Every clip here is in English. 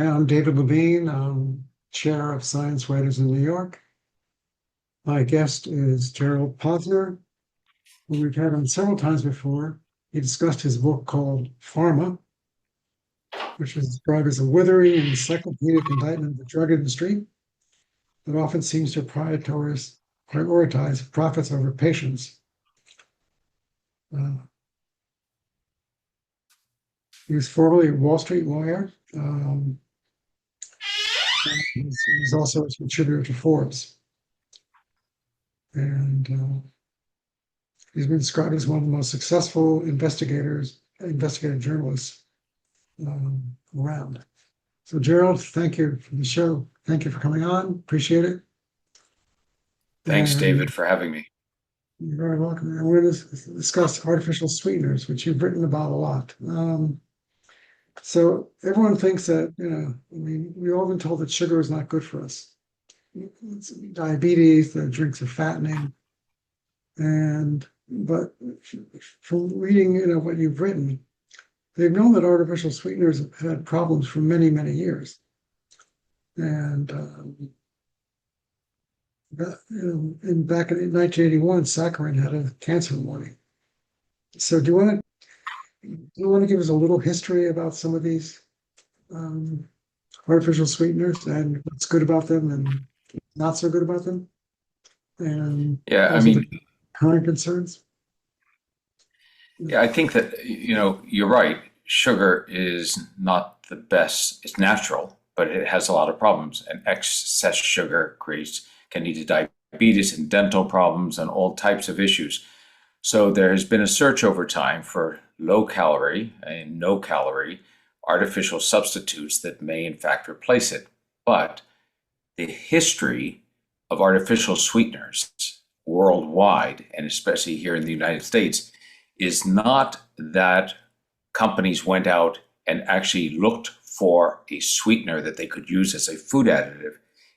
I'm David Levine. I'm Chair of Science Writers in New York. My guest is Gerald Posner, who we've had on several times before. He discussed his book called Pharma, which is described as a withering and encyclopedic indictment of the drug industry that often seems to prioritize profits over patients. Uh, he was formerly a Wall Street lawyer. He's also a contributor to Forbes. And he's been described as one of the most successful investigative journalists around. So, Gerald, thank you for the show. Thank you for coming on. Appreciate it. Thanks, And David, for having me. you're very welcome. And we're going to discuss artificial sweeteners, which you've written about a lot. So everyone thinks that, we've all been told that sugar is not good for us. It's diabetes, the drinks are fattening. But from reading, what you've written, they've known that artificial sweeteners have had problems for many, many years. And back in 1981, saccharin had a cancer warning. So do you want to give us a little history about some of these artificial sweeteners and what's good about them and not so good about them, and Yeah, I also the mean, current concerns? yeah, I think that, you're right. Sugar is not the best. It's natural, but it has a lot of problems. And excess sugar can lead to diabetes and dental problems and all types of issues. So there has been a search over time for low calorie and no calorie artificial substitutes that may in fact replace it. But the history of artificial sweeteners worldwide, and especially here in the United States, is not that companies went out and actually looked for a sweetener that they could use as a food additive.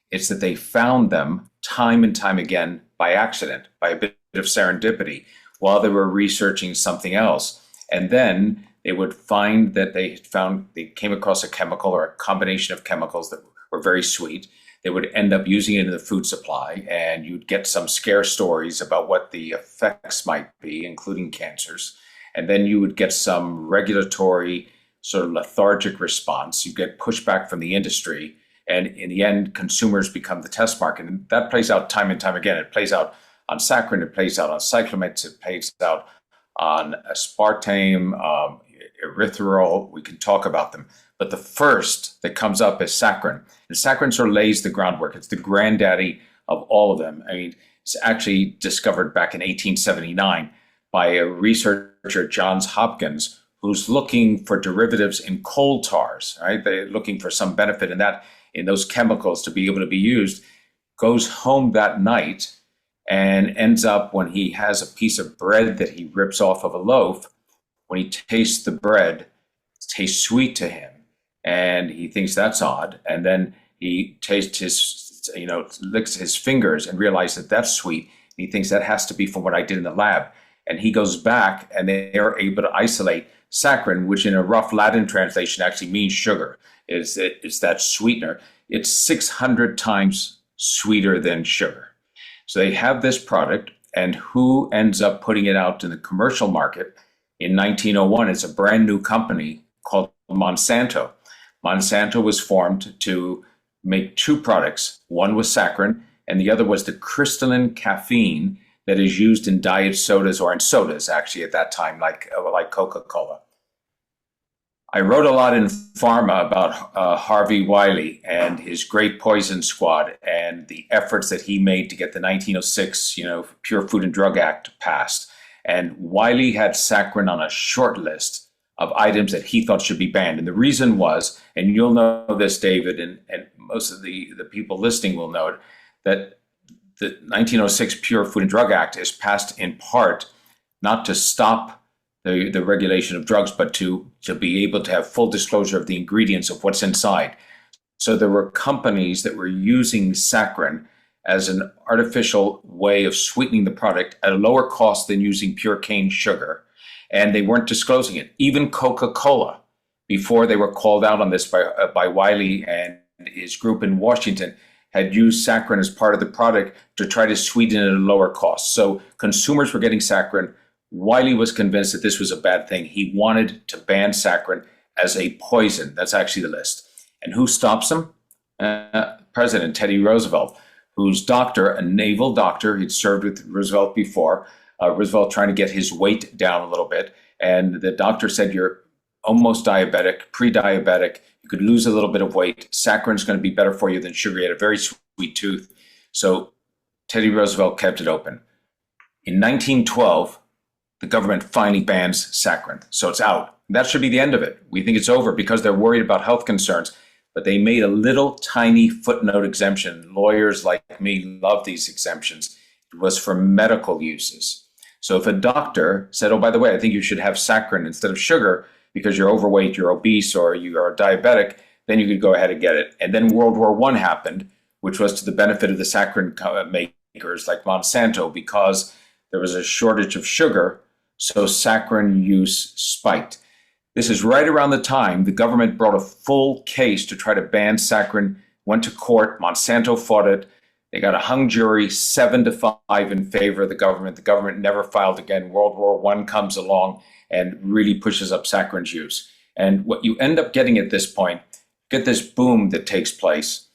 It's that they found them time and time again by accident, by a bit of serendipity, while they were researching something else. And then they would find that they came across a chemical or a combination of chemicals that were very sweet. They would end up using it in the food supply, and you'd get some scare stories about what the effects might be, including cancers. And then you would get some regulatory sort of lethargic response. You get pushback from the industry, and in the end, consumers become the test market. And that plays out time and time again. It plays out on saccharin, it plays out on cyclamate, it plays out on aspartame, erythritol. We can talk about them. But the first that comes up is saccharin. And saccharin sort of lays the groundwork. It's the granddaddy of all of them. I mean, it's actually discovered back in 1879 by a researcher at Johns Hopkins who's looking for derivatives in coal tars, right? They're looking for some benefit in those chemicals to be able to be used, goes home that night and ends up, when he has a piece of bread that he rips off of a loaf, when he tastes the bread, it tastes sweet to him. And he thinks that's odd. And then he tastes licks his fingers and realizes that that's sweet. And he thinks that has to be from what I did in the lab. And he goes back and they are able to isolate saccharin, which in a rough Latin translation actually means sugar. It's that sweetener. It's 600 times sweeter than sugar. So they have this product, and who ends up putting it out in the commercial market in 1901? It's a brand new company called Monsanto. Monsanto was formed to make two products. One was saccharin, and the other was the crystalline caffeine that is used in diet sodas, or in sodas actually at that time, like Coca-Cola. I wrote a lot in Pharma about Harvey Wiley and his Great Poison Squad and the efforts that he made to get the 1906, Pure Food and Drug Act passed. And Wiley had saccharin on a short list of items that he thought should be banned. And the reason was, and you'll know this, David, and most of the people listening will know it, that the 1906 Pure Food and Drug Act is passed in part not to stop the regulation of drugs, but to be able to have full disclosure of the ingredients of what's inside. So there were companies that were using saccharin as an artificial way of sweetening the product at a lower cost than using pure cane sugar, and they weren't disclosing it. Even Coca-Cola, before they were called out on this by Wiley and his group in Washington, had used saccharin as part of the product to try to sweeten it at a lower cost. So consumers were getting saccharin. Wiley was convinced that this was a bad thing. He wanted to ban saccharin as a poison. That's actually the list. And who stops him? President Teddy Roosevelt, whose doctor, a naval doctor, he'd served with Roosevelt before, Roosevelt trying to get his weight down a little bit. And the doctor said, you're almost diabetic, pre-diabetic. You could lose a little bit of weight. Saccharin is going to be better for you than sugar. He had a very sweet tooth. So Teddy Roosevelt kept it open. In 1912, the government finally bans saccharin. So it's out. That should be the end of it. We think it's over because they're worried about health concerns. But they made a little tiny footnote exemption. Lawyers like me love these exemptions. It was for medical uses. So if a doctor said, oh, by the way, I think you should have saccharin instead of sugar because you're overweight, you're obese, or you are diabetic, then you could go ahead and get it. And then World War I happened, which was to the benefit of the saccharin makers like Monsanto, because there was a shortage of sugar, so saccharin use spiked. This is right around the time the government brought a full case to try to ban saccharin, went to court, Monsanto fought it. They got a hung jury, 7-5 in favor of the government. The government never filed again. World War I comes along and really pushes up saccharin's use. And what you end up getting at this point, get this boom that takes place.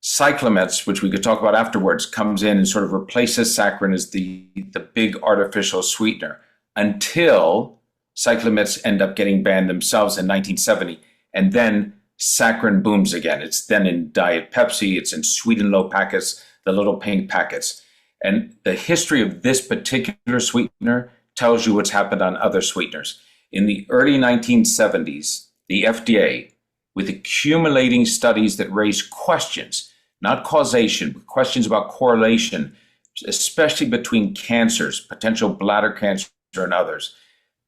Cyclamets, which we could talk about afterwards, comes in and sort of replaces saccharin as the big artificial sweetener until cyclamets end up getting banned themselves in 1970. And then saccharin booms again. It's then in Diet Pepsi, it's in Sweet and Low packets, the little pink packets. And the history of this particular sweetener tells you what's happened on other sweeteners. In the early 1970s, the FDA, with accumulating studies that raised questions, not causation, but questions about correlation, especially between cancers, potential bladder cancer and others,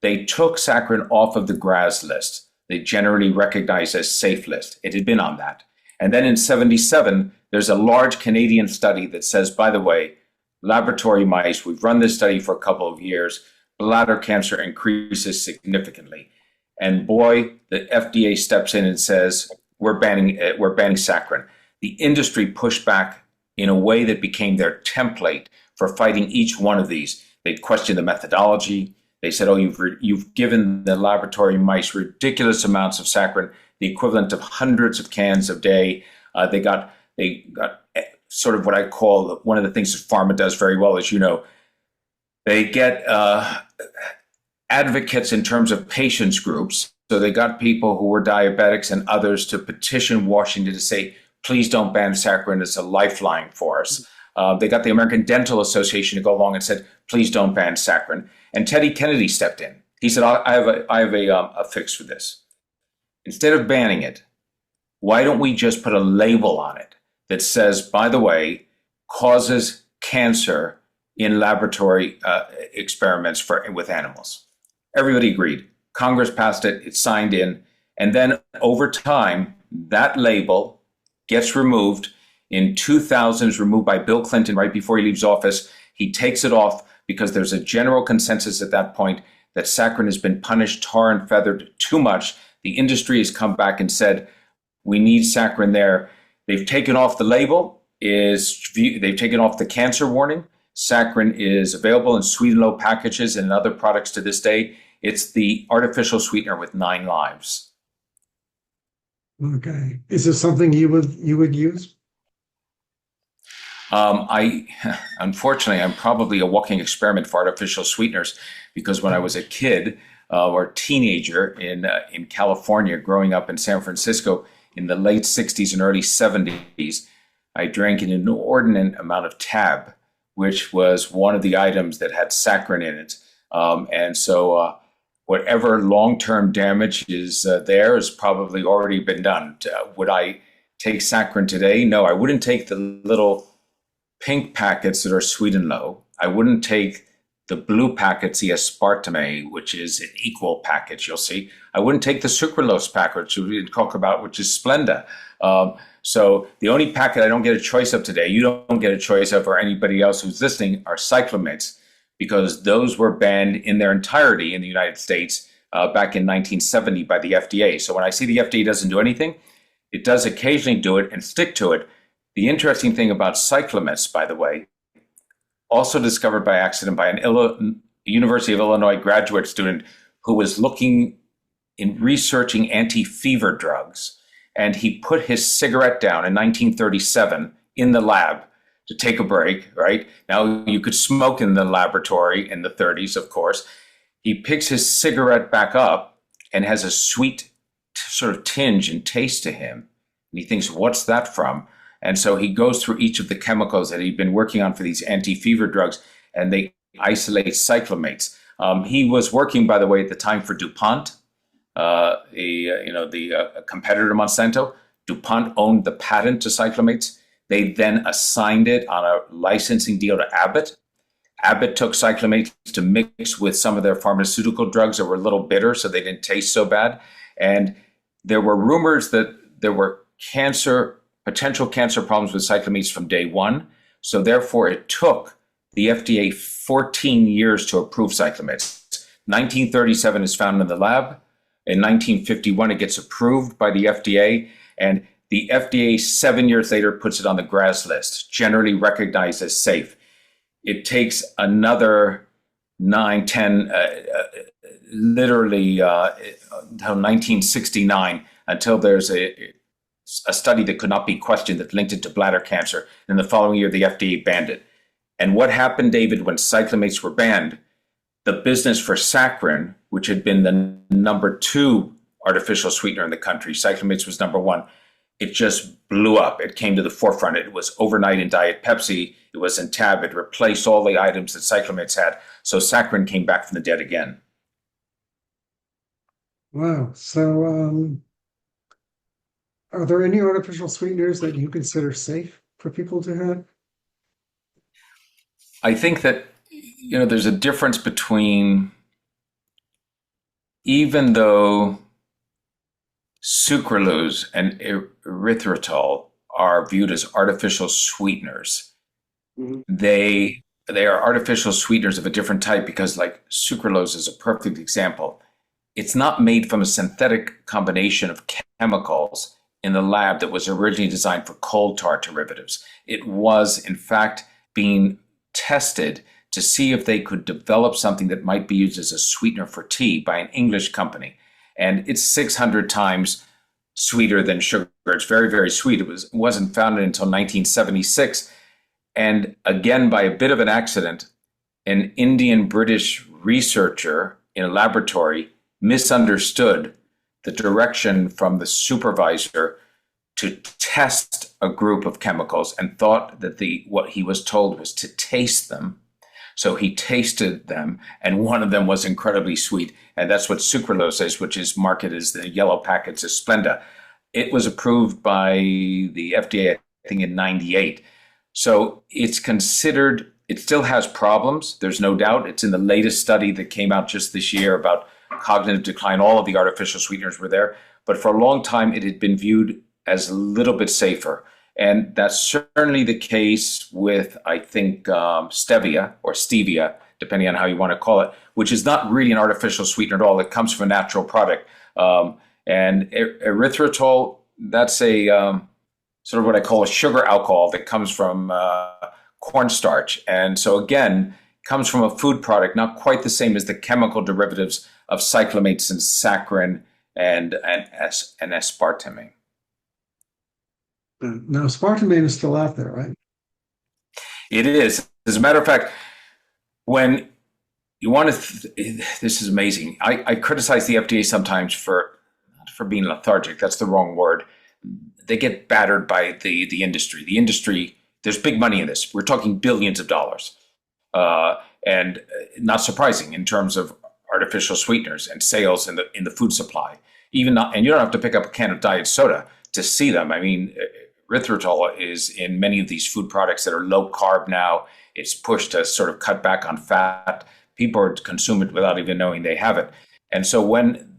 they took saccharin off of the GRAS list. They generally recognized as safe list. It had been on that. And then in 77, there's a large Canadian study that says, by the way, laboratory mice, we've run this study for a couple of years, bladder cancer increases significantly. And boy, the FDA steps in and says, we're banning saccharin. The industry pushed back in a way that became their template for fighting each one of these. They questioned the methodology. They said, oh, you've given the laboratory mice ridiculous amounts of saccharin, the equivalent of hundreds of cans a day. They got sort of what I call one of the things that pharma does very well, as you know. They get advocates in terms of patients groups. So they got people who were diabetics and others to petition Washington to say, please don't ban saccharin. It's a lifeline for us. They got the American Dental Association to go along and said, please don't ban saccharin. And Teddy Kennedy stepped in. He said, I have a fix for this. Instead of banning it, why don't we just put a label on it that says, by the way, causes cancer in laboratory experiments with animals? Everybody agreed. Congress passed it. It's signed in. And then over time, that label gets removed. In 2000, is removed by Bill Clinton right before he leaves office. He takes it off because there's a general consensus at that point that saccharin has been punished, tar and feathered too much. The industry has come back and said, we need saccharin there. They've taken off the label, they've taken off the cancer warning. Saccharin is available in Sweet and Low packages and other products to this day. It's the artificial sweetener with 9 lives. Okay. Is this something you would use? Unfortunately, I'm probably a walking experiment for artificial sweeteners because when I was a kid or teenager in California, growing up in San Francisco in the late 60s and early 70s, I drank an inordinate amount of Tab, which was one of the items that had saccharin in it. And so whatever long-term damage is there has probably already been done. Would I take saccharin today? No, I wouldn't take the little pink packets that are Sweet and Low. I wouldn't take the blue packets, the aspartame, which is an equal package, you'll see. I wouldn't take the sucralose packet, which we talk about, which is Splenda. So the only packet I don't get a choice of today, you don't get a choice of, or anybody else who's listening, are cyclamates, because those were banned in their entirety in the United States back in 1970 by the FDA. So when I see the FDA doesn't do anything, it does occasionally do it and stick to it. The interesting thing about cyclaments, by the way, also discovered by accident by an University of Illinois graduate student who was looking in researching anti-fever drugs. And he put his cigarette down in 1937 in the lab to take a break, right? Now you could smoke in the laboratory in the 30s, of course. He picks his cigarette back up and has a sweet sort of tinge and taste to him. And he thinks, what's that from? And so he goes through each of the chemicals that he'd been working on for these anti-fever drugs, and they isolate cyclamates. He was working, by the way, at the time for DuPont, a competitor to Monsanto. DuPont owned the patent to cyclamates. They then assigned it on a licensing deal to Abbott. Abbott took cyclamates to mix with some of their pharmaceutical drugs that were a little bitter, so they didn't taste so bad. And there were rumors that there were potential cancer problems with cyclamates from day one. So therefore, it took the FDA 14 years to approve cyclamates. 1937 is found in the lab. In 1951, it gets approved by the FDA. And the FDA 7 years later puts it on the GRAS list, generally recognized as safe. It takes another 9, 10, literally until 1969, until there's a study that could not be questioned that linked it to bladder cancer. And the following year, the FDA banned it. And what happened, David, when cyclamates were banned? The business for saccharin, which had been the number 2 artificial sweetener in the country, cyclamates was number 1. It just blew up. It came to the forefront. It was overnight in Diet Pepsi. It was in Tab. It replaced all the items that cyclamates had. So saccharin came back from the dead again. Wow. So are there any artificial sweeteners that you consider safe for people to have? I think that, there's a difference between, even though sucralose and erythritol are viewed as artificial sweeteners, they are artificial sweeteners of a different type, because like sucralose is a perfect example. It's not made from a synthetic combination of chemicals in the lab that was originally designed for coal tar derivatives. It was, in fact, being tested to see if they could develop something that might be used as a sweetener for tea by an English company. And it's 600 times sweeter than sugar. It's very, very sweet. It wasn't founded until 1976. And again, by a bit of an accident, an Indian-British researcher in a laboratory misunderstood the direction from the supervisor to test a group of chemicals and thought that what he was told was to taste them. So he tasted them, and one of them was incredibly sweet. And that's what sucralose is, which is marketed as the yellow packets as Splenda. It was approved by the FDA, I think, in 98. So it's considered, it still has problems. There's no doubt. It's in the latest study that came out just this year about cognitive decline. All of the artificial sweeteners were there. But for a long time, it had been viewed as a little bit safer. And that's certainly the case with, I think, stevia or stevia, depending on how you want to call it, which is not really an artificial sweetener at all. It comes from a natural product. And erythritol, that's a sort of what I call a sugar alcohol that comes from cornstarch. And so again, comes from a food product, not quite the same as the chemical derivatives of cyclamates and saccharin and aspartame. Now, aspartame is still out there, right? It is. As a matter of fact, when you want to, this is amazing. I criticize the FDA sometimes for being lethargic. That's the wrong word. They get battered by the industry. The industry, there's big money in this. We're talking billions of dollars. And not surprising in terms of artificial sweeteners and sales in the food supply. And you don't have to pick up a can of diet soda to see them. I mean, erythritol is in many of these food products that are low carb now. It's pushed to sort of cut back on fat. People consume it without even knowing they have it. And so when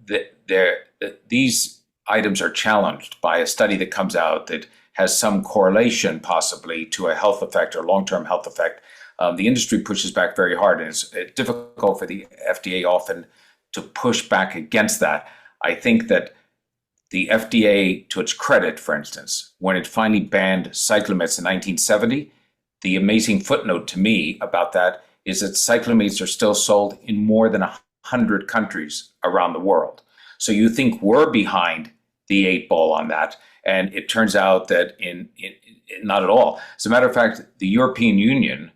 these items are challenged by a study that comes out that has some correlation possibly to a health effect or long-term health effect, the industry pushes back very hard. And it's difficult for the FDA often to push back against that. I think that the FDA, to its credit, for instance, when it finally banned cyclamates in 1970, the amazing footnote to me about that is that cyclamates are still sold in more than 100 countries around the world. So you think we're behind the eight ball on that, and it turns out that not at all. As a matter of fact, the European Union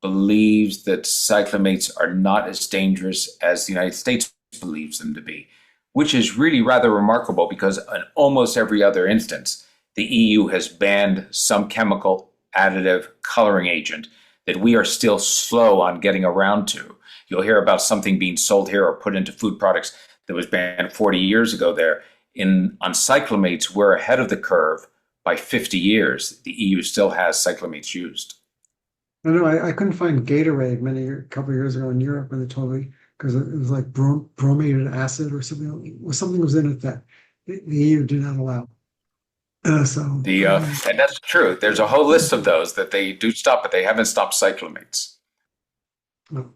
believes that cyclamates are not as dangerous as the United States believes them to be, which is really rather remarkable because in almost every other instance, the EU has banned some chemical, additive, coloring agent that we are still slow on getting around to. You'll hear about something being sold here or put into food products that was banned 40 years ago there. On cyclamates, we're ahead of the curve by 50 years. The EU still has cyclamates used. I know I couldn't find Gatorade a couple of years ago in Europe when they told me, because it was like bromated acid or something. Something was in it that the EU did not allow. And that's true. There's a whole list of those that they do stop, but they haven't stopped cyclamates. No.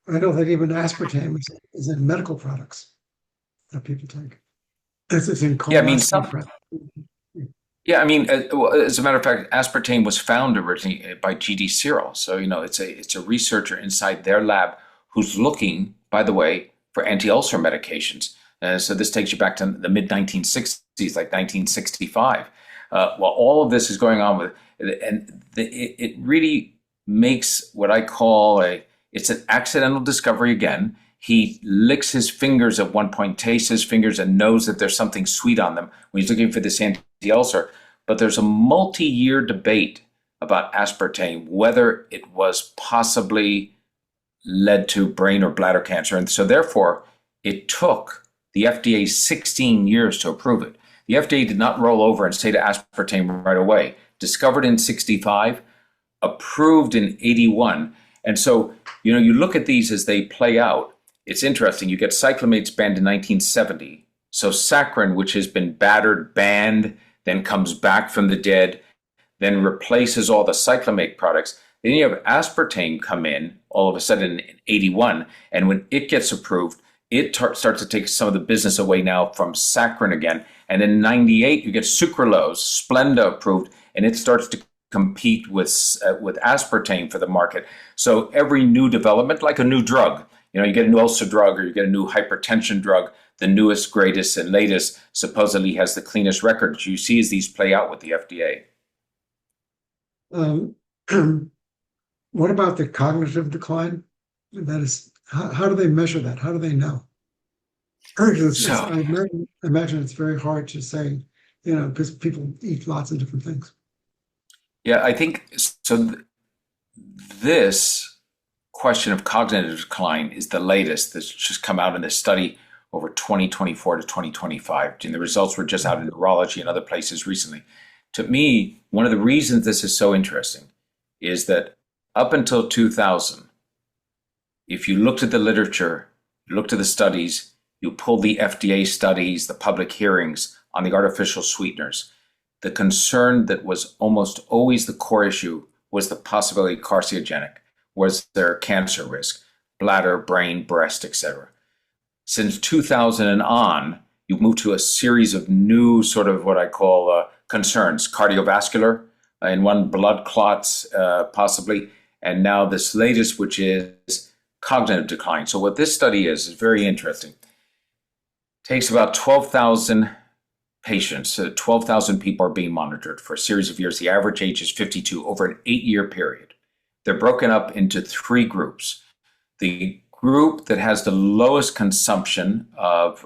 I know that even aspartame is in medical products that people take. It's in colonoscopy. Yeah, I mean, as a matter of fact, aspartame was found originally by G.D. Searle. So, it's a researcher inside their lab who's looking, by the way, for anti-ulcer medications. So this takes you back to the mid-1960s, like 1965. While all of this is going on it really makes what I call it's an accidental discovery again. He licks his fingers at one point, tastes his fingers, and knows that there's something sweet on them when he's looking for this anti-ulcer. But there's a multi-year debate about aspartame, whether it was possibly led to brain or bladder cancer. And so therefore, it took the FDA 16 years to approve it. The FDA did not roll over and say to aspartame right away. Discovered in 65, approved in 81. And so, you look at these as they play out. It's interesting. You get cyclamates banned in 1970. So saccharin, which has been battered, banned, then comes back from the dead, then replaces all the cyclamate products. Then you have aspartame come in all of a sudden in 81. And when it gets approved, it starts to take some of the business away now from saccharin again. And in 98, you get sucralose, Splenda approved, and it starts to compete with aspartame for the market. So every new development, like a new drug, you get a new ulcer drug or you get a new hypertension drug, the newest, greatest, and latest supposedly has the cleanest record. You see as these play out with the FDA. What about the cognitive decline? That is, how do they measure that? How do they know? I imagine it's very hard to say, because people eat lots of different things. Yeah, I think so. This question of cognitive decline is the latest that's just come out in this study over 2024 to 2025. And the results were just out in neurology and other places recently. To me, one of the reasons this is so interesting is that up until 2000, if you looked at the literature, you looked at the studies, you pulled the FDA studies, the public hearings on the artificial sweeteners, the concern that was almost always the core issue was the possibility carcinogenic. Was there cancer risk, bladder, brain, breast, etc. Since 2000 and on, you moved to a series of new sort of what I call concerns, cardiovascular, and one blood clots possibly, and now this latest, which is cognitive decline. So what this study is very interesting. It takes about 12,000 patients, 12,000 people are being monitored for a series of years. The average age is 52 over an 8-year period. They're broken up into 3 groups. The group that has the lowest consumption of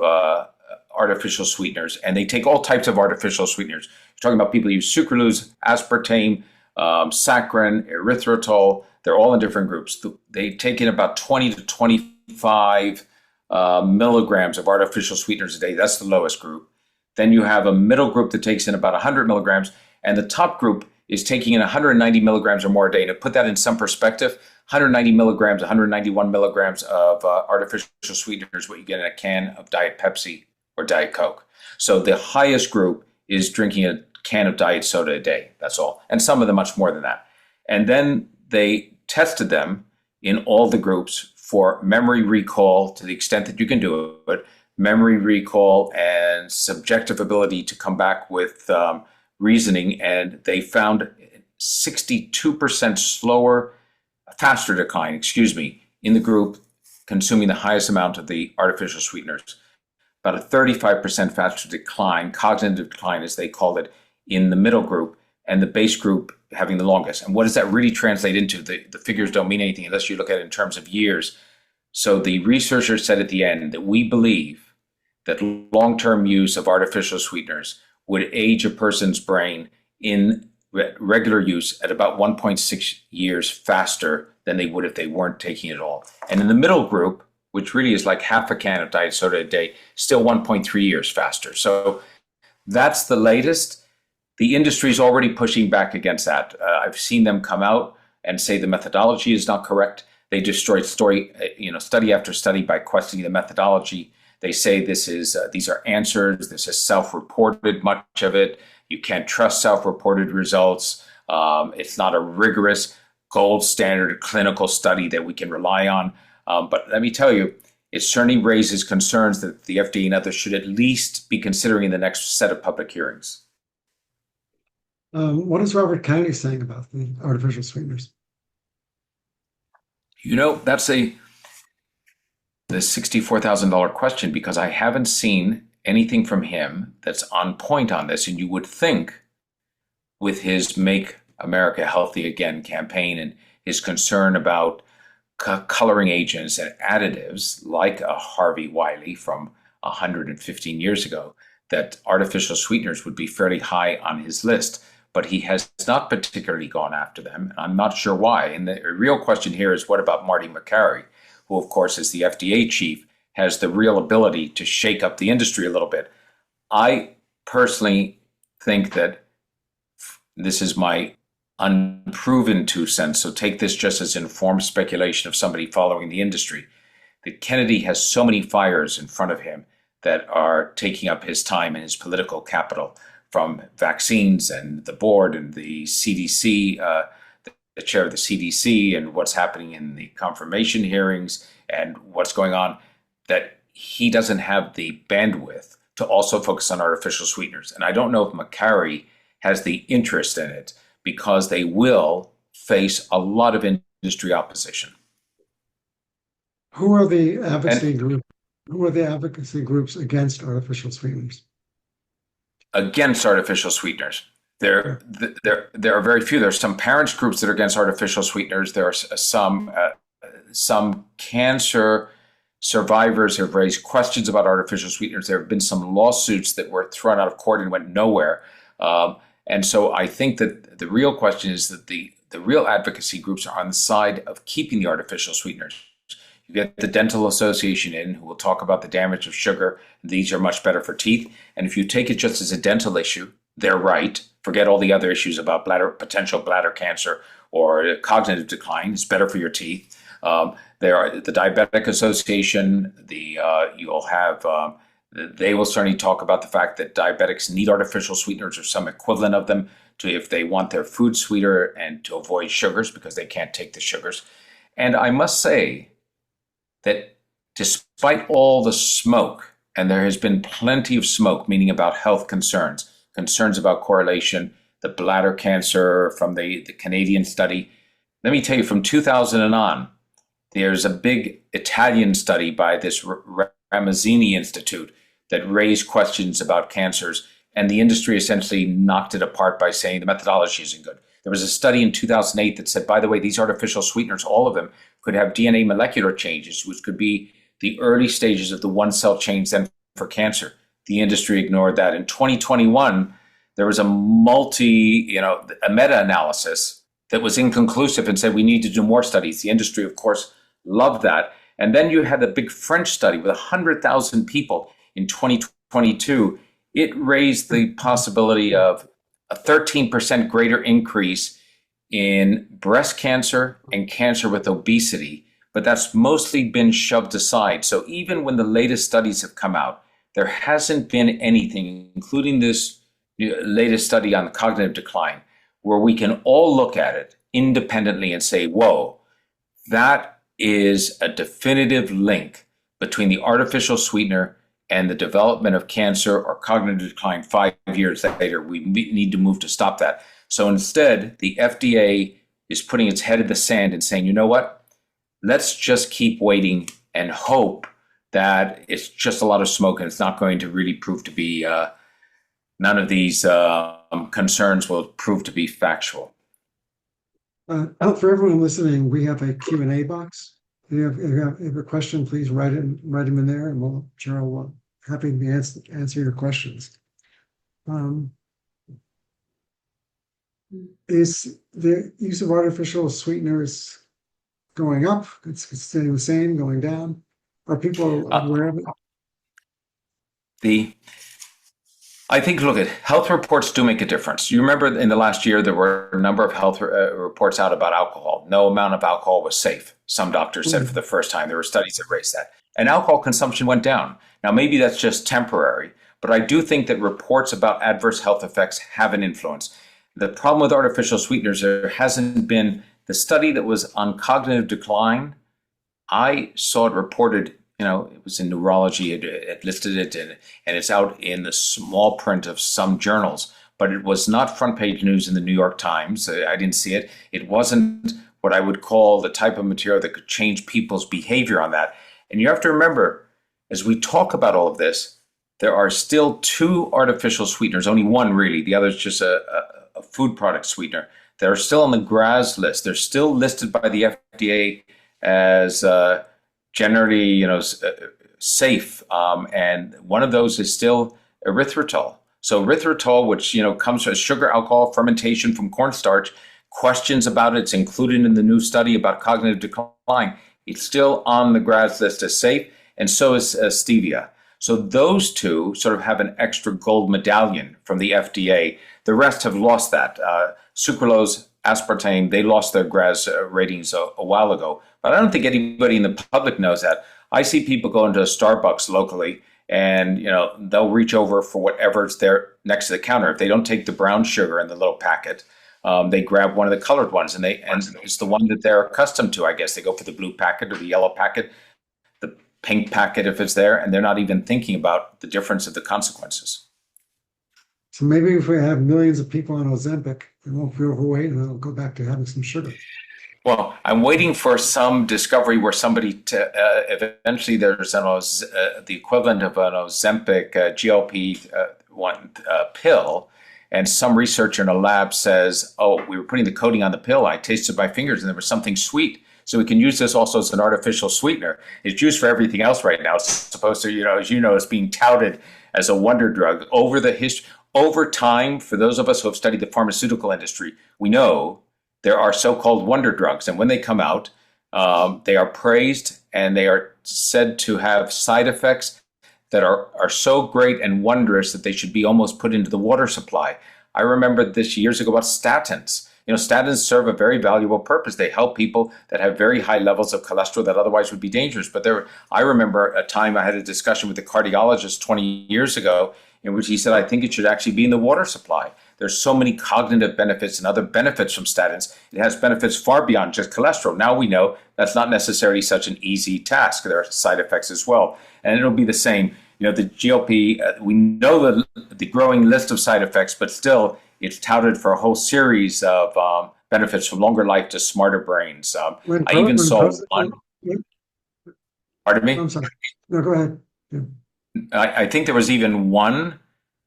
artificial sweeteners, and they take all types of artificial sweeteners. You're talking about people who use sucralose, aspartame, saccharin, erythritol. They're all in different groups. They take in about 20 to 25 milligrams of artificial sweeteners a day. That's the lowest group. Then you have a middle group that takes in about 100 milligrams, and the top group is taking in 190 milligrams or more a day. To put that in some perspective, 190 milligrams, 191 milligrams of artificial sweeteners, what you get in a can of Diet Pepsi or Diet Coke. So the highest group is drinking a can of diet soda a day. That's all. And some of them much more than that. And then they tested them in all the groups for memory recall to the extent that you can do it, memory recall and subjective ability to come back with reasoning. And they found 62% faster decline, in the group consuming the highest amount of the artificial sweeteners. About a 35% faster decline, cognitive decline as they called it, in the middle group, and the base group having the longest. And what does that really translate into? The figures don't mean anything unless you look at it in terms of years. So the researchers said at the end that we believe that long-term use of artificial sweeteners would age a person's brain in regular use at about 1.6 years faster than they would if they weren't taking it all. And in the middle group, which really is like half a can of diet soda a day, still 1.3 years faster. So that's the latest. The industry is already pushing back against that. I've seen them come out and say the methodology is not correct. They destroyed study after study by questioning the methodology. They say these are answers. This is self-reported, much of it. You can't trust self-reported results. It's not a rigorous gold standard clinical study that we can rely on. But let me tell you, it certainly raises concerns that the FDA and others should at least be considering in the next set of public hearings. What is Robert Kennedy saying about the artificial sweeteners? That's the $64,000 question, because I haven't seen anything from him that's on point on this. And you would think with his Make America Healthy Again campaign and his concern about coloring agents and additives like a Harvey Wiley from 115 years ago, that artificial sweeteners would be fairly high on his list. But he has not particularly gone after them. I'm not sure why. And the real question here is, what about Marty Makary, who, of course, is the FDA chief, has the real ability to shake up the industry a little bit? I personally think that this is my unproven 2 cents, so take this just as informed speculation of somebody following the industry, that Kennedy has so many fires in front of him that are taking up his time and his political capital, from vaccines and the board and the CDC, the chair of the CDC, and what's happening in the confirmation hearings and what's going on, that he doesn't have the bandwidth to also focus on artificial sweeteners. And I don't know if Makary has the interest in it, because they will face a lot of industry opposition. Who are the advocacy groups? Who are the advocacy groups against artificial sweeteners? Against artificial sweeteners, there are very few. There are some parents groups that are against artificial sweeteners. There are some cancer survivors who have raised questions about artificial sweeteners. There have been some lawsuits that were thrown out of court and went nowhere. And so I think that the real question is that the real advocacy groups are on the side of keeping the artificial sweeteners. You get the Dental Association in, who will talk about the damage of sugar. These are much better for teeth. And if you take it just as a dental issue, they're right. Forget all the other issues about potential bladder cancer or cognitive decline. It's better for your teeth. There are the Diabetic Association. You'll have they will certainly talk about the fact that diabetics need artificial sweeteners or some equivalent of them if they want their food sweeter and to avoid sugars, because they can't take the sugars. And I must say that despite all the smoke, and there has been plenty of smoke, meaning about health concerns about correlation, the bladder cancer from the Canadian study. Let me tell you, from 2000 on, there's a big Italian study by this Ramazzini Institute that raised questions about cancers, and the industry essentially knocked it apart by saying the methodology isn't good. There was a study in 2008 that said, by the way, these artificial sweeteners, all of them, could have DNA molecular changes, which could be the early stages of the one-cell change then for cancer. The industry ignored that. In 2021, there was a meta-analysis that was inconclusive and said we need to do more studies. The industry, of course, loved that. And then you had the big French study with 100,000 people in 2022. It raised the possibility of a 13% greater increase in breast cancer and cancer with obesity, but that's mostly been shoved aside. So even when the latest studies have come out, there hasn't been anything, including this latest study on cognitive decline, where we can all look at it independently and say, whoa, that is a definitive link between the artificial sweetener and the development of cancer or cognitive decline 5 years later. We need to move to stop that. So instead, the FDA is putting its head in the sand and saying, you know what? Let's just keep waiting and hope that it's just a lot of smoke and it's not going to really prove to be, none of these concerns will prove to be factual. For everyone listening, we have a Q&A box. If you have a question, please write them in there, and Gerald will happy to answer your questions. Is the use of artificial sweeteners going up? It's staying the same, going down? Are people aware of it? I think, look, at health reports do make a difference. You remember in the last year, there were a number of health reports out about alcohol. No amount of alcohol was safe. Some doctors said for the first time. There were studies that raised that. And alcohol consumption went down. Now, maybe that's just temporary, but I do think that reports about adverse health effects have an influence. The problem with artificial sweeteners, there hasn't been the study that was on cognitive decline. I saw it reported, it was in neurology, it listed it, and it's out in the small print of some journals, but it was not front page news in the New York Times. I didn't see it. It wasn't what I would call the type of material that could change people's behavior on that. And you have to remember, as we talk about all of this, there are still 2 artificial sweeteners, only one really, the other is just a food product sweetener, that are still on the GRAS list. They're still listed by the FDA as generally, safe. And one of those is still erythritol. So erythritol, which, comes from sugar, alcohol, fermentation from cornstarch, questions about it. It's included in the new study about cognitive decline. It's still on the GRAS list as safe, and so is stevia. So those 2 sort of have an extra gold medallion from the FDA. The rest have lost that. Sucralose, aspartame, they lost their GRAS ratings a while ago. But I don't think anybody in the public knows that. I see people go into a Starbucks locally and, they'll reach over for whatever's there next to the counter. If they don't take the brown sugar in the little packet, they grab one of the colored ones, and it's the one that they're accustomed to, I guess. They go for the blue packet or the yellow packet, the pink packet if it's there, and they're not even thinking about the difference of the consequences. So maybe if we have millions of people on Ozempic, they won't be overweight and they'll go back to having some sugar. Well, I'm waiting for some discovery where somebody eventually there's the equivalent of an Ozempic GLP-1 pill, and some researcher in a lab says, oh, we were putting the coating on the pill, I tasted my fingers and there was something sweet. So we can use this also as an artificial sweetener. It's used for everything else right now. It's supposed to, as you know, it's being touted as a wonder drug. Over time, for those of us who have studied the pharmaceutical industry, we know there are so-called wonder drugs. And when they come out, they are praised and they are said to have side effects that are so great and wondrous that they should be almost put into the water supply. I remember this years ago about statins. Statins serve a very valuable purpose. They help people that have very high levels of cholesterol that otherwise would be dangerous. But I remember a time I had a discussion with a cardiologist 20 years ago in which he said, I think it should actually be in the water supply. There's so many cognitive benefits and other benefits from statins. It has benefits far beyond just cholesterol. Now we know that's not necessarily such an easy task. There are side effects as well. And it'll be the same. The GLP, we know the growing list of side effects, but still it's touted for a whole series of benefits from longer life to smarter brains. I even saw one. Pardon me? I'm sorry. No, go ahead. Yeah. I think there was even one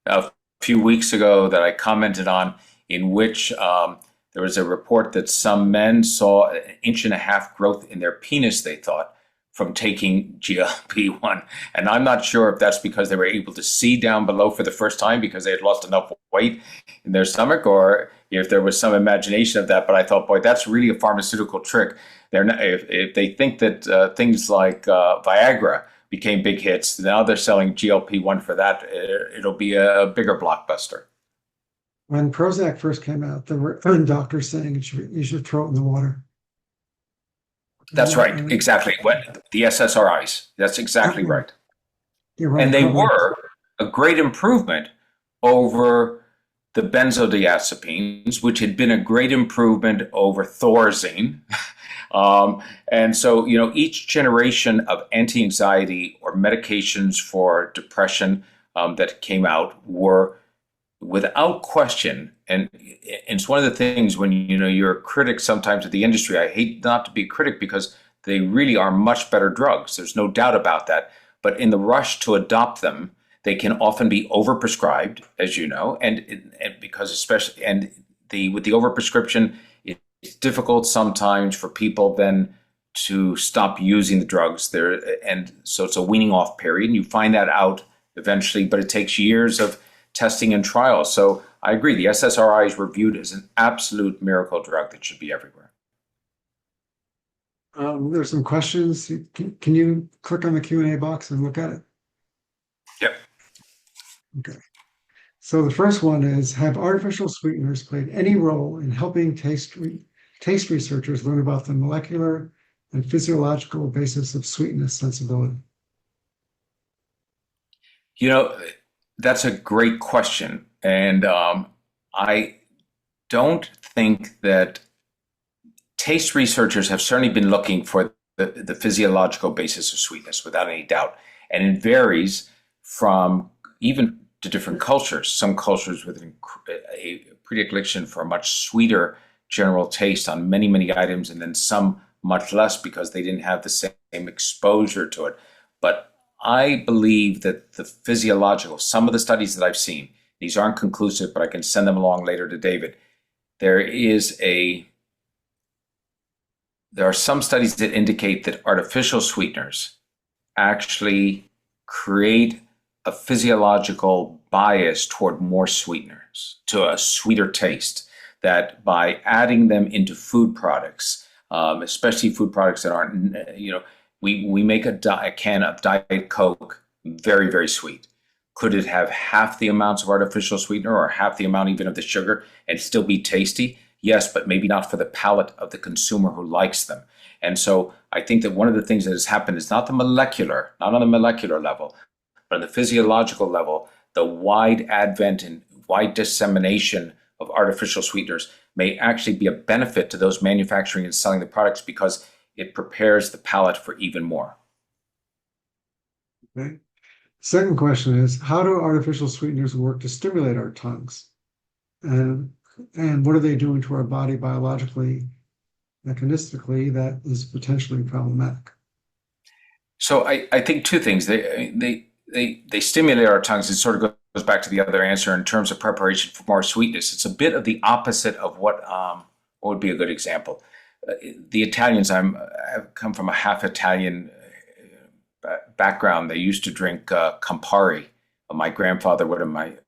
a few weeks ago that I commented on in which there was a report that some men saw an 1.5 inch growth in their penis, they thought, from taking GLP-1. And I'm not sure if that's because they were able to see down below for the first time because they had lost enough weight in their stomach, or if there was some imagination of that. But I thought, boy, that's really a pharmaceutical trick. If they think that things like Viagra became big hits, now they're selling GLP-1 for that, it'll be a bigger blockbuster. When Prozac first came out, there were doctors saying you should throw it in the water. That's right, exactly. The SSRIs, that's exactly right. Right. And they were a great improvement over the benzodiazepines, which had been a great improvement over Thorazine. And so, each generation of anti-anxiety or medications for depression that came out were without question. And it's one of the things when, you're a critic sometimes of the industry. I hate not to be a critic because they really are much better drugs. There's no doubt about that. But in the rush to adopt them, they can often be overprescribed, as you know, and because especially with the overprescription, it's difficult sometimes for people then to stop using the drugs there, and so it's a weaning off period, and you find that out eventually, but it takes years of testing and trials. So I agree, the SSRIs were viewed as an absolute miracle drug that should be everywhere. There's some questions. Can you click on the Q&A box and look at it? Yep. Okay. So the first one is, have artificial sweeteners played any role in helping taste researchers learn about the molecular and physiological basis of sweetness sensibility? That's a great question. And I don't think that taste researchers have certainly been looking for the physiological basis of sweetness without any doubt. And it varies from even to different cultures. Some cultures with a predilection for a much sweeter general taste on many, many items, and then some much less because they didn't have the same exposure to it. But I believe that some of the studies that I've seen, these aren't conclusive, but I can send them along later to David. There are some studies that indicate that artificial sweeteners actually create a physiological bias toward more sweeteners, to a sweeter taste, that by adding them into food products, especially food products that aren't, we make a can of Diet Coke very, very sweet. Could it have half the amounts of artificial sweetener or half the amount even of the sugar and still be tasty? Yes, but maybe not for the palate of the consumer who likes them. And so I think that one of the things that has happened is not on the molecular level, but on the physiological level, the wide advent and wide dissemination of artificial sweeteners may actually be a benefit to those manufacturing and selling the products because it prepares the palate for even more. Okay. Second question is, how do artificial sweeteners work to stimulate our tongues? And what are they doing to our body biologically, mechanistically, that is potentially problematic? So I think two things. They stimulate our tongues. It sort of goes back to the other answer in terms of preparation for more sweetness. It's a bit of the opposite of what would be a good example. The Italians, I've come from a half Italian background. They used to drink Campari. My grandfather would have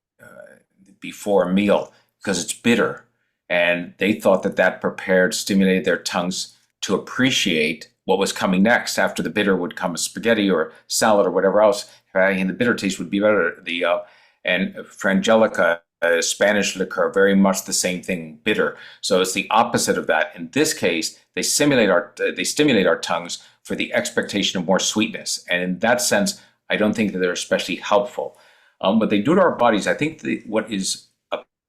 before a meal because it's bitter, and they thought that stimulated their tongues to appreciate what was coming next. After the bitter would come a spaghetti or salad or whatever else, and the bitter taste would be better. And Frangelica, Spanish liqueur, very much the same thing, bitter. So it's the opposite of that. In this case, they stimulate our tongues for the expectation of more sweetness. And in that sense, I don't think that they're especially helpful. But they do to our bodies. I think what is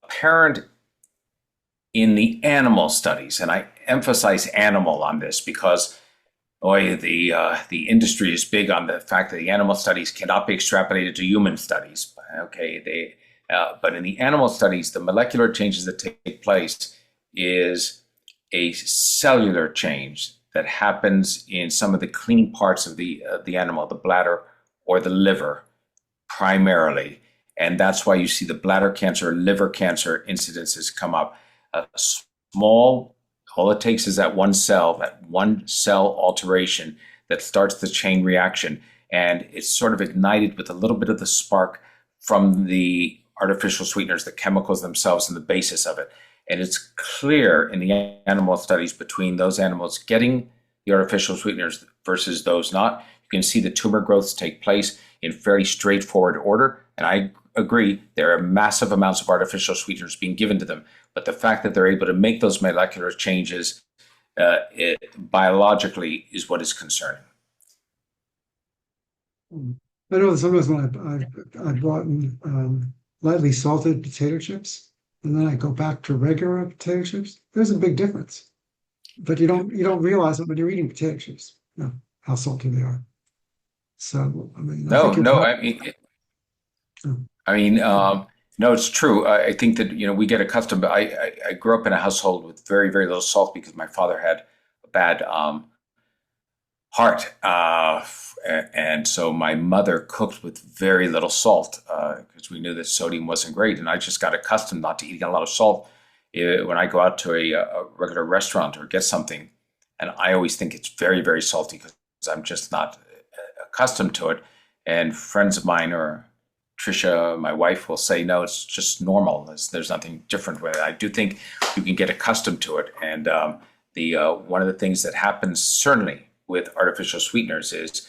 apparent in the animal studies, and I emphasize animal on this because the industry is big on the fact that the animal studies cannot be extrapolated to human studies. Okay, but in the animal studies, the molecular changes that take place is a cellular change that happens in some of the clean parts of the animal, the bladder or the liver, primarily, and that's why you see the bladder cancer, liver cancer incidences come up. All it takes is that one cell alteration that starts the chain reaction, and it's sort of ignited with a little bit of the spark from the artificial sweeteners, the chemicals themselves, and the basis of it. And it's clear in the animal studies between those animals getting the artificial sweeteners versus those not. You can see the tumor growths take place in fairly straightforward order. And I agree, there are massive amounts of artificial sweeteners being given to them. But the fact that they're able to make those molecular changes biologically is what is concerning. I know that sometimes when I've bought lightly salted potato chips, and then I go back to regular potato chips, there's a big difference. but you don't realize it when you're eating potato chips, how salty they are. So, I mean, I think No, you're no, probably, I mean, no, it's true. I think that, we get accustomed. I grew up in a household with very, very little salt because my father had a bad heart. And so my mother cooked with very little salt because we knew that sodium wasn't great. And I just got accustomed not to eating a lot of salt when I go out to a regular restaurant or get something. And I always think it's very, very salty because I'm just not accustomed to it. And friends of mine or Trisha, my wife, will say, no, it's just normal. There's nothing different with it. I do think you can get accustomed to it. And the one of the things that happens certainly with artificial sweeteners is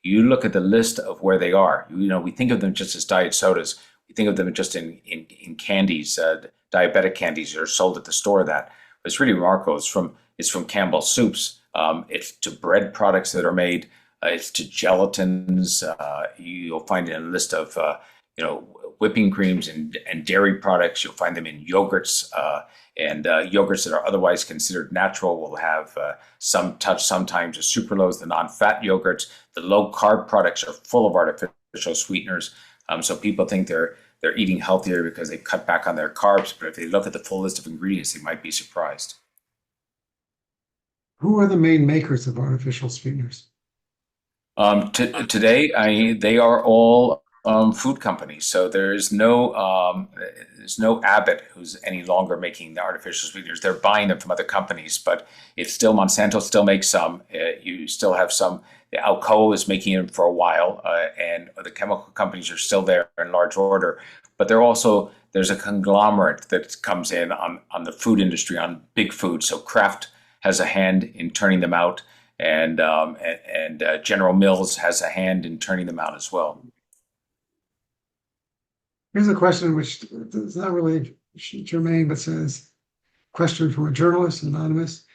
you look at the list of where they are. We think of them just as diet sodas. We think of them just in candies, diabetic candies that are sold at the store. But it's really remarkable. It's from Campbell's soups. It's to bread products that are made. It's to gelatins. You'll find it in a list of whipping creams and dairy products. You'll find them in yogurts. And yogurts that are otherwise considered natural will have some touch sometimes of sucralose. The non-fat yogurts, the low-carb products are full of artificial sweeteners. So people think they're eating healthier because they cut back on their carbs. But if they look at the full list of ingredients, they might be surprised. who are the main makers of artificial sweeteners? Today, they are all food companies. So there's no Abbott who's any longer making the artificial sweeteners. They're buying them from other companies, but it's still Monsanto still makes some. You still have some. Alcoa is making them for a while, and the chemical companies are still there in large order. But there's a conglomerate that comes in on the food industry, on big food. So Kraft has a hand in turning them out, and General Mills has a hand in turning them out as well. Here's a question which is not really germane, but says, question from a journalist, anonymous.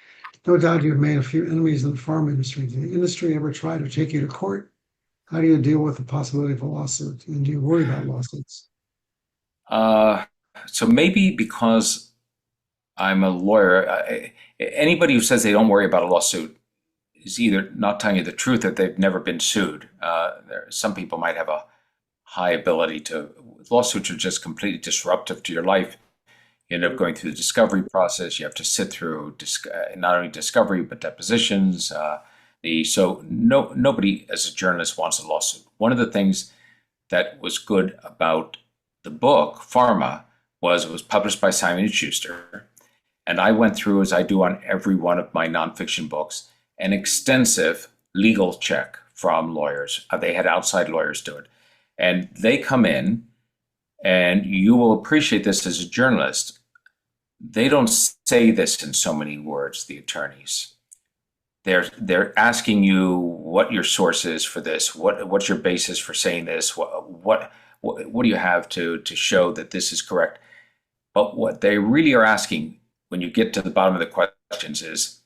No doubt you've made a few enemies in the farm industry. Did the industry ever try to take you to court? How do you deal with the possibility of a lawsuit? And do you worry about lawsuits? So maybe because I'm a lawyer, anybody who says they don't worry about a lawsuit is either not telling you the truth or they've never been sued. Some people might have a high ability to. Lawsuits are just completely disruptive to your life. You end up going through the discovery process. You have to sit through not only discovery but depositions. So nobody as a journalist wants a lawsuit. One of the things that was good about the book Pharma was it was published by Simon & Schuster, and I went through, as I do on every one of my nonfiction books, an extensive legal check from lawyers. They had outside lawyers do it, and they come in, and you will appreciate this as a journalist. They don't say this in so many words, the attorneys. They're asking you what your source is for this. What's your basis for saying this? What do you have to show that this is correct? But what they really are asking when you get to the bottom of the questions is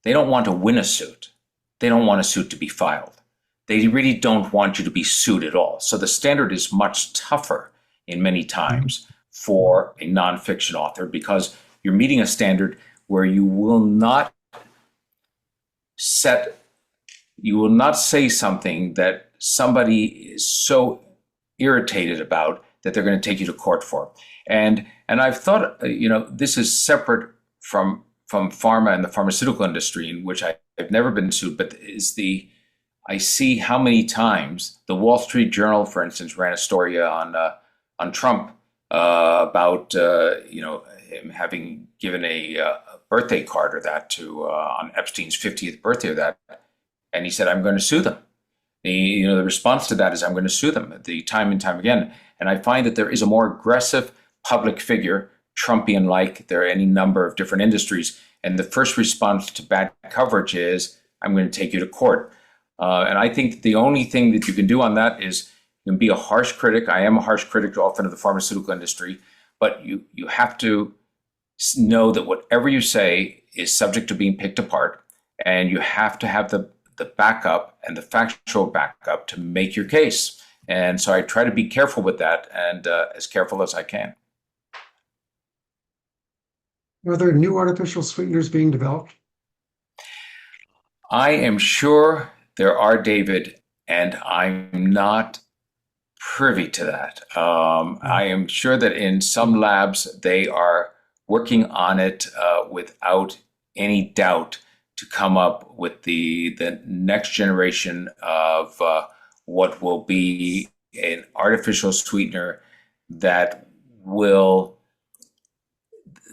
they don't want to win a suit. They don't want a suit to be filed. They really don't want you to be sued at all. So the standard is much tougher in many times for a nonfiction author because you're meeting a standard where you will not say something that somebody is so irritated about that they're going to take you to court for. And I've thought, this is separate from pharma and the pharmaceutical industry, in which I've never been sued, but I see how many times the Wall Street Journal, for instance, ran a story on Trump about him having given a birthday card or that to on Epstein's 50th birthday or that, and he said, "I'm going to sue them." The response to that is, "I'm going to sue them," time and time again. And I find that there is a more aggressive public figure, Trumpian-like. There are any number of different industries, and the first response to bad coverage is, "I'm going to take you to court." And I think the only thing that you can do on that is you can be a harsh critic. I am a harsh critic often of the pharmaceutical industry, but you have to know that whatever you say is subject to being picked apart, and you have to have the backup and the factual backup to make your case. And so I try to be careful with that, and as careful as I can. Are there new artificial sweeteners being developed? I am sure there are, David, and I'm not privy to that. I am sure that in some labs they are working on it without any doubt to come up with the next generation of what will be an artificial sweetener that will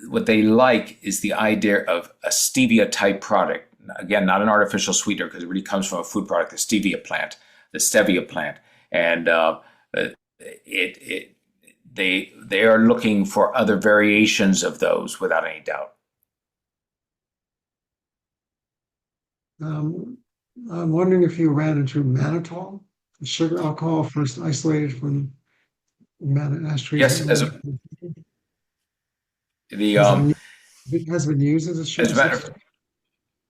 what they like is the idea of a stevia type product. Again, not an artificial sweetener because it really comes from a food product, the stevia plant, the stevia plant, and it, it they are looking for other variations of those without any doubt. Um, I'm wondering if you ran into mannitol, the sugar alcohol first isolated from ashtrays. Yes, as a, the Has it been, it has been used as a as sugar a matter of substitute?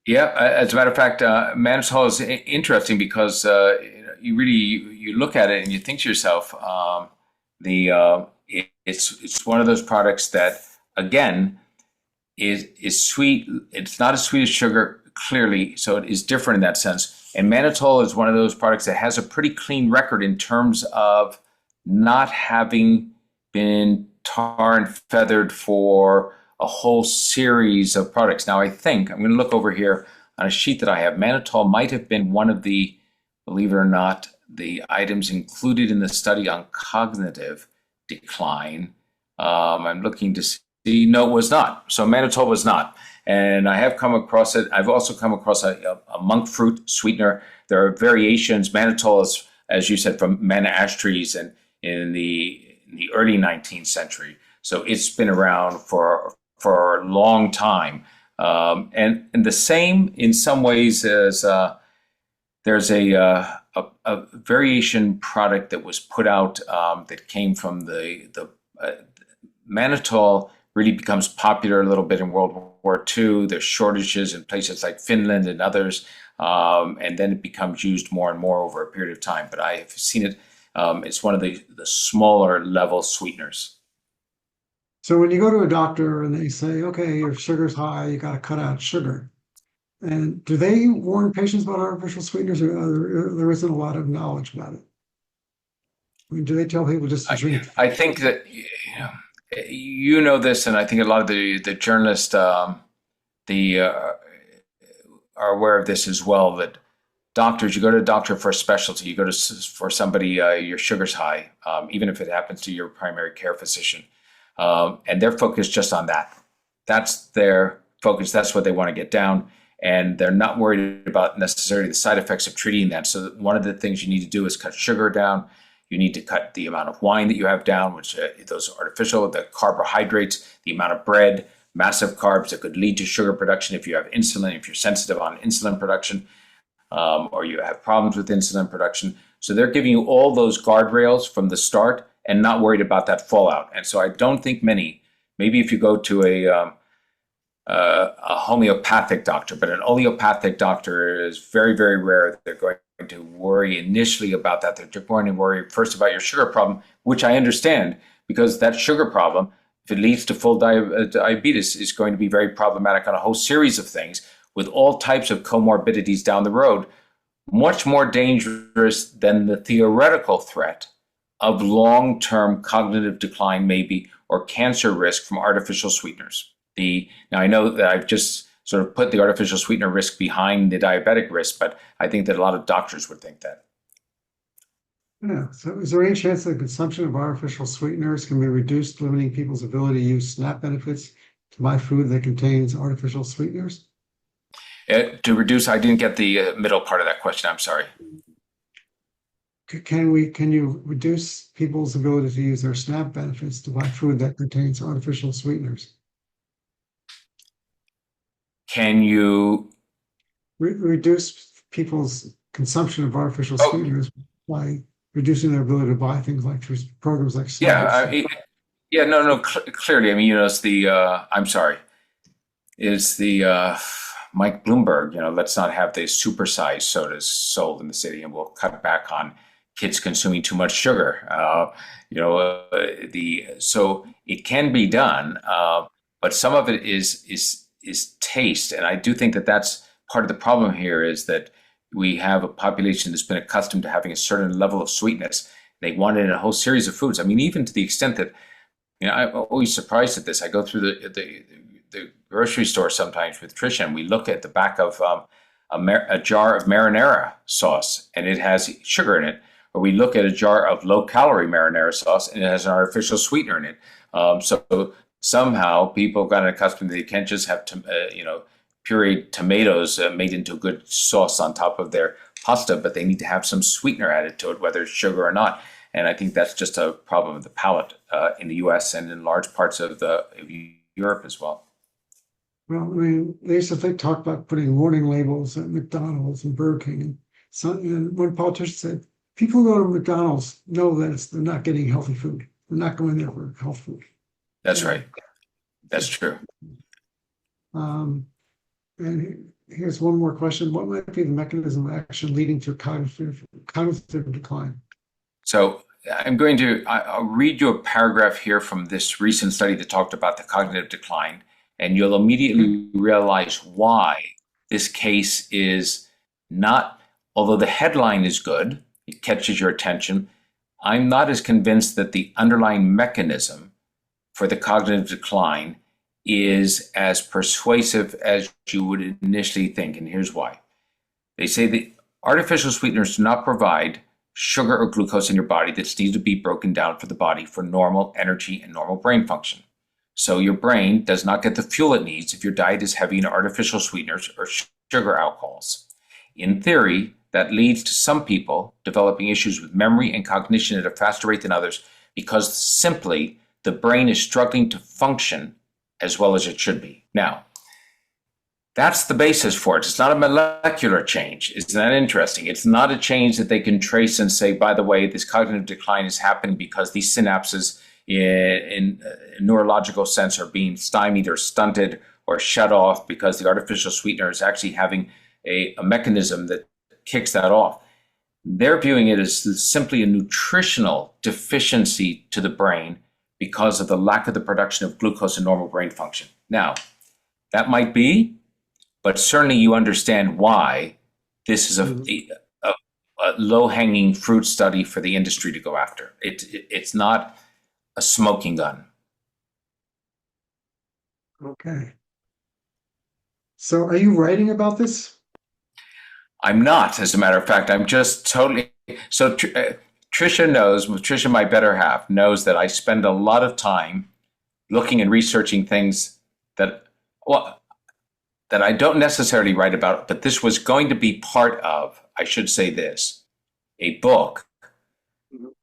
yeah, as a matter of fact, mannitol is interesting because you really you look at it and you think to yourself, it's one of those products that again is sweet. It's not as sweet as sugar, clearly, so it is different in that sense. And mannitol is one of those products that has a pretty clean record in terms of not having been tar and feathered for a whole series of products. Now, I think I'm going to look over here on a sheet that I have. Mannitol might have been one of the, believe it or not, the items included in the study on cognitive decline. I'm looking to see. No, it was not. So mannitol was not. And I have come across it. I've also come across a monk fruit sweetener. There are variations. Mannitol is, as you said, from manna ash trees and in the early 19th century. So it's been around for a long time. And the same in some ways as there's a variation product that was put out that came from the mannitol really becomes popular a little bit in World War II. There's shortages in places like Finland and others, and then it becomes used more and more over a period of time. But I have seen it. It's one of the smaller level sweeteners. So when you go to a doctor and they say, okay, your sugar's high, you got to cut out sugar. And do they warn patients about artificial sweeteners, or there isn't a lot of knowledge about it? I mean, do they tell people just to drink? I think that you know this, and I think a lot of the journalists the are aware of this as well. That doctors, you go to a doctor for a specialty, you go to for somebody, your sugar's high, even if it happens to your primary care physician, and they're focused just on that. That's their focus. That's what they want to get down. And they're not worried about necessarily the side effects of treating that. So one of the things you need to do is cut sugar down. You need to cut the amount of wine that you have down, which those are artificial, the carbohydrates, the amount of bread, massive carbs that could lead to sugar production if you have insulin, if you're sensitive on insulin production, or you have problems with insulin production. So they're giving you all those guardrails from the start and not worried about that fallout. And so I don't think many, maybe if you go to a homeopathic doctor, but an allopathic doctor is very, very rare. They're going to worry initially about that. They're going to worry first about your sugar problem, which I understand because that sugar problem, if it leads to full diabetes, is going to be very problematic on a whole series of things with all types of comorbidities down the road, much more dangerous than the theoretical threat of long-term cognitive decline maybe or cancer risk from artificial sweeteners. Now I know that I've just sort of put the artificial sweetener risk behind the diabetic risk, but I think that a lot of doctors would think that. Yeah. So is there any chance that the consumption of artificial sweeteners can be reduced, limiting people's ability to use SNAP benefits to buy food that contains artificial sweeteners? To reduce, I didn't get the middle part of that question. I'm sorry. Can you reduce people's ability to use their SNAP benefits to buy food that contains artificial sweeteners? Can you Reduce people's consumption of artificial Oh, sweeteners by reducing their ability to buy things like through programs like yeah, SNAP? yeah, no, clearly. I mean, it's the, I'm sorry, it's the Mike Bloomberg, let's not have the supersized sodas sold in the city and we'll cut back on kids consuming too much sugar. So it can be done, but some of it is taste. And I do think that that's part of the problem here is that we have a population that's been accustomed to having a certain level of sweetness. They want it in a whole series of foods. I mean, even to the extent that, I'm always surprised at this. I go through the grocery store sometimes with Tricia, and we look at the back of a jar of marinara sauce, and it has sugar in it. Or we look at a jar of low-calorie marinara sauce, and it has an artificial sweetener in it. So somehow people got accustomed to they can't just have pureed tomatoes made into a good sauce on top of their pasta, but they need to have some sweetener added to it, whether it's sugar or not. And I think that's just a problem of the palate in the U.S. and in large parts of Europe as well. Well, I mean, they used to talk about putting warning labels at McDonald's and Burger King. And one politician said, people who go to McDonald's know that they're not getting healthy food. They're not going there for health food. That's right. That's true. And here's one more question. What might be the mechanism of action leading to cognitive decline? So I'll read you a paragraph here from this recent study that talked about the cognitive decline, and you'll immediately realize why this case is not, although the headline is good, it catches your attention, I'm not as convinced that the underlying mechanism for the cognitive decline is as persuasive as you would initially think, and here's why. They say the artificial sweeteners do not provide sugar or glucose in your body that's needed to be broken down for the body for normal energy and normal brain function. So your brain does not get the fuel it needs if your diet is heavy in artificial sweeteners or sugar alcohols. In theory, that leads to some people developing issues with memory and cognition at a faster rate than others because simply the brain is struggling to function as well as it should be. Now, that's the basis for it. It's not a molecular change. Isn't that interesting? It's not a change that they can trace and say, by the way, this cognitive decline is happening because these synapses in a neurological sense are being stymied or stunted or shut off because the artificial sweetener is actually having a mechanism that kicks that off. They're viewing it as simply a nutritional deficiency to the brain because of the lack of the production of glucose in normal brain function. Now, that might be, but certainly you understand why this is a low-hanging fruit study for the industry to go after. It's not a smoking gun. Okay. So are you writing about this? I'm not, as a matter of fact. I'm just totally... So Tricia knows, Tricia, my better half, knows that I spend a lot of time looking and researching things that I don't necessarily write about, but this was going to be part of, I should say this, a book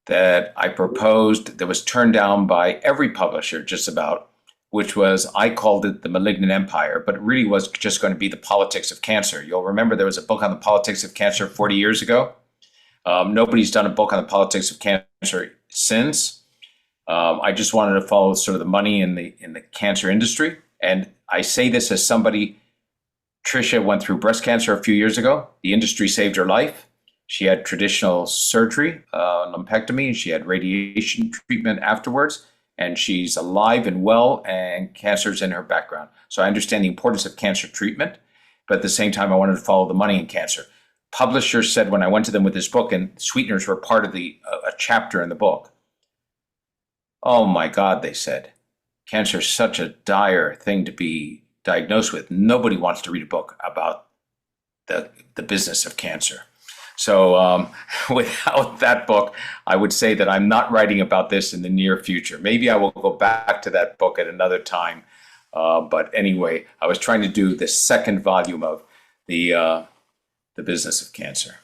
that I proposed that was turned down by every publisher just about, which was, I called it The Malignant Empire, but it really was just going to be the politics of cancer. You'll remember there was a book on the politics of cancer 40 years ago. Nobody's done a book on the politics of cancer since. I just wanted to follow sort of the money in the cancer industry. And I say this as somebody, Tricia went through breast cancer a few years ago. The industry saved her life. She had traditional surgery, lumpectomy, and she had radiation treatment afterwards. And she's alive and well, and cancer's in her background. So I understand the importance of cancer treatment, but at the same time, I wanted to follow the money in cancer. Publishers said when I went to them with this book, and sweeteners were part of a chapter in the book, oh my God, they said, cancer is such a dire thing to be diagnosed with. Nobody wants to read a book about the business of cancer. So without that book, I would say that I'm not writing about this in the near future. Maybe I will go back to that book at another time. But anyway, I was trying to do the second volume of the business of cancer.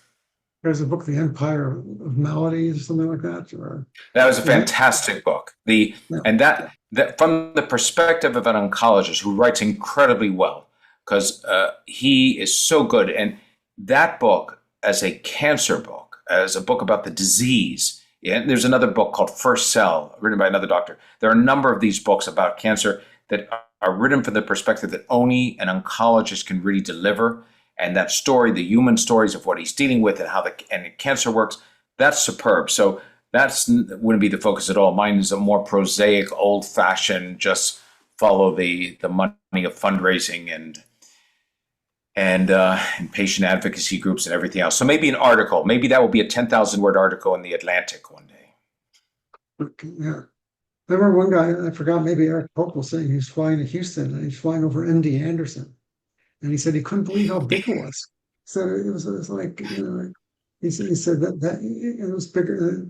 There's a book, The Empire of Maladies, or something like that. That was a fantastic book. And that from the perspective of an oncologist who writes incredibly well, because he is so good. And that book, as a cancer book, as a book about the disease, and there's another book called First Cell, written by another doctor. There are a number of these books about cancer that are written from the perspective that only an oncologist can really deliver. And that story, the human stories of what he's dealing with and how the cancer works, that's superb. So that wouldn't be the focus at all. Mine is a more prosaic, old-fashioned, just follow the money of fundraising and and patient advocacy groups and everything else. So maybe an article, maybe that will be a 10,000 word article in the Atlantic one day. Okay, yeah. I remember one guy, I forgot, maybe Eric Polk was saying he was flying to Houston and he's flying over MD Anderson. And he said he couldn't believe how big it was. So it was like, he said that it was bigger,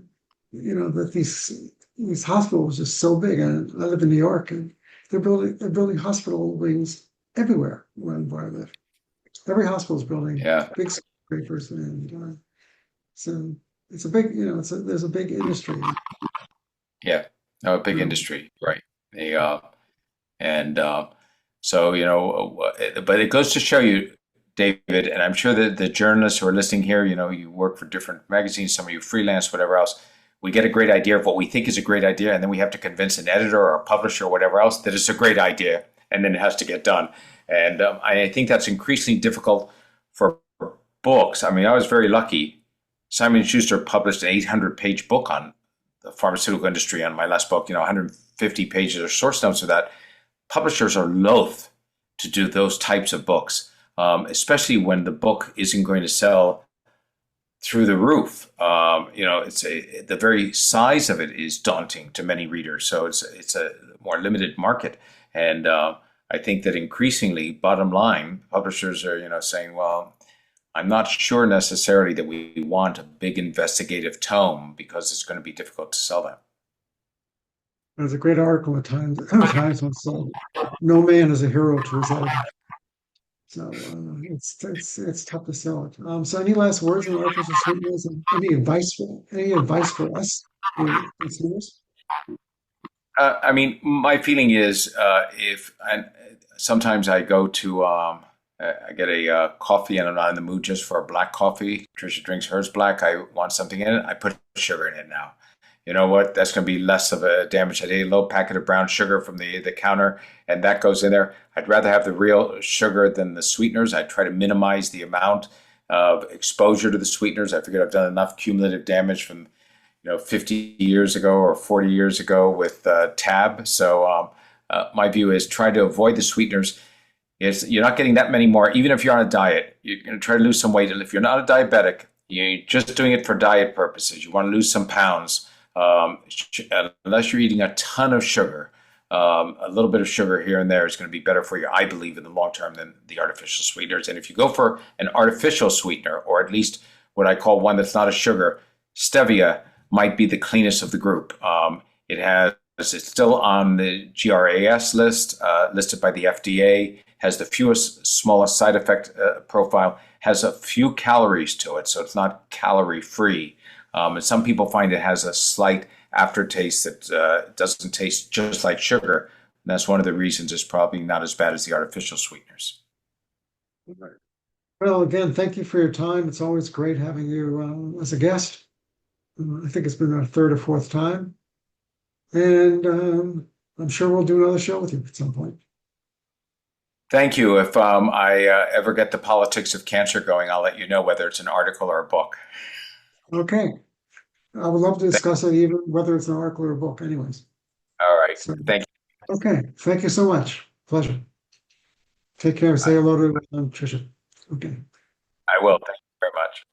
that these hospitals are just so big. And I live in New York, and they're building hospital wings everywhere where I live. Every hospital is building Yeah, big skyscrapers, and so it's a big, there's a big industry. yeah, no, a big Um, industry, right? They and so but it goes to show you, David, and I'm sure that the journalists who are listening here, you work for different magazines, some of you freelance, whatever else. We get a great idea of what we think is a great idea, and then we have to convince an editor or a publisher or whatever else that it's a great idea, and then it has to get done. And I think that's increasingly difficult for books. I mean, I was very lucky. Simon & Schuster published an 800-page book on the pharmaceutical industry on my last book, 150 pages of source notes of that. Publishers are loath to do those types of books, especially when the book isn't going to sell through the roof. The very size of it is daunting to many readers, so it's a more limited market. And I think that increasingly, bottom line, publishers are saying, well, I'm not sure necessarily that we want a big investigative tome because it's going to be difficult to sell them. There's a great article at times, when said, "No man is a hero to his editor." So it's tough to sell it. So any last words on artificial sweeteners, and any advice for us, the consumers? I mean, my feeling is if and sometimes I go to I get a coffee and I'm not in the mood just for a black coffee. Trisha drinks hers black. I want something in it. I put sugar in it now. You know what? That's going to be less of a damage. I take a little packet of brown sugar from the counter, and that goes in there. I'd rather have the real sugar than the sweeteners. I try to minimize the amount of exposure to the sweeteners. I figured I've done enough cumulative damage from 50 years ago or 40 years ago with tab. So my view is try to avoid the sweeteners. You're not getting that many more, even if you're on a diet. You're going to try to lose some weight. And if you're not a diabetic, you're just doing it for diet purposes. You want to lose some pounds. Unless you're eating a ton of sugar, a little bit of sugar here and there is going to be better for you, I believe, in the long term than the artificial sweeteners. And if you go for an artificial sweetener, or at least what I call one that's not a sugar, stevia might be the cleanest of the group. It's still on the GRAS list, listed by the FDA, has the fewest, smallest side effect profile, has a few calories to it, so it's not calorie free. And some people find it has a slight aftertaste that doesn't taste just like sugar. And that's one of the reasons it's probably not as bad as the artificial sweeteners. Well, again, thank you for your time. It's always great having you as a guest. I think it's been our third or fourth time, and I'm sure we'll do another show with you at some point. Thank you. If I ever get the politics of cancer going, I'll let you know whether it's an article or a book. Okay. I would love to discuss it, even whether it's an article or a book, anyways. All right. So, Thank you. okay. Thank you so much. Pleasure. Take care. Say hello to Trisha. Okay. I will. Thank you very much.